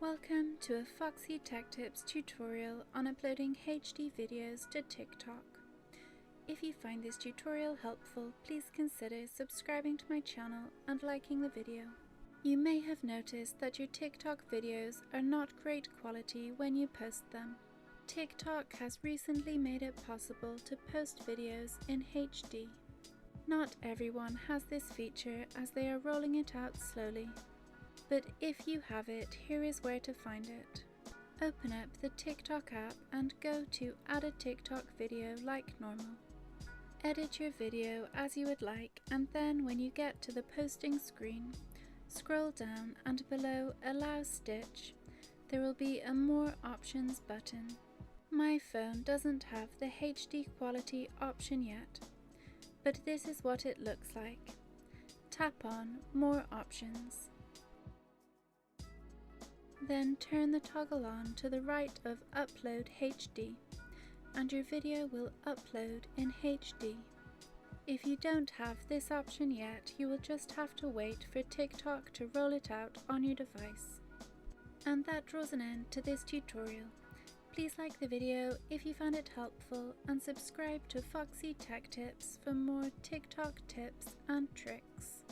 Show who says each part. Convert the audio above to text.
Speaker 1: Welcome to a Foxy Tech Tips tutorial on uploading HD videos to TikTok. If you find this tutorial helpful, please consider subscribing to my channel and liking the video. You may have noticed that your TikTok videos are not great quality when you post them. TikTok has recently made it possible to post videos in HD. Not everyone has this feature as they are rolling it out slowly. But if you have it, here is where to find it. Open up the TikTok app and go to Add a TikTok video like normal. Edit your video as you would like, and then when you get to the posting screen, scroll down and below Allow Stitch, there will be a More Options button. My phone doesn't have the HD quality option yet, but this is what it looks like. Tap on More Options. Then turn the toggle on to the right of Upload HD, and your video will upload in HD. If you don't have this option yet, you will just have to wait for TikTok to roll it out on your device. And that draws an end to this tutorial. Please like the video if you found it helpful and subscribe to Foxy Tech Tips for more TikTok tips and tricks.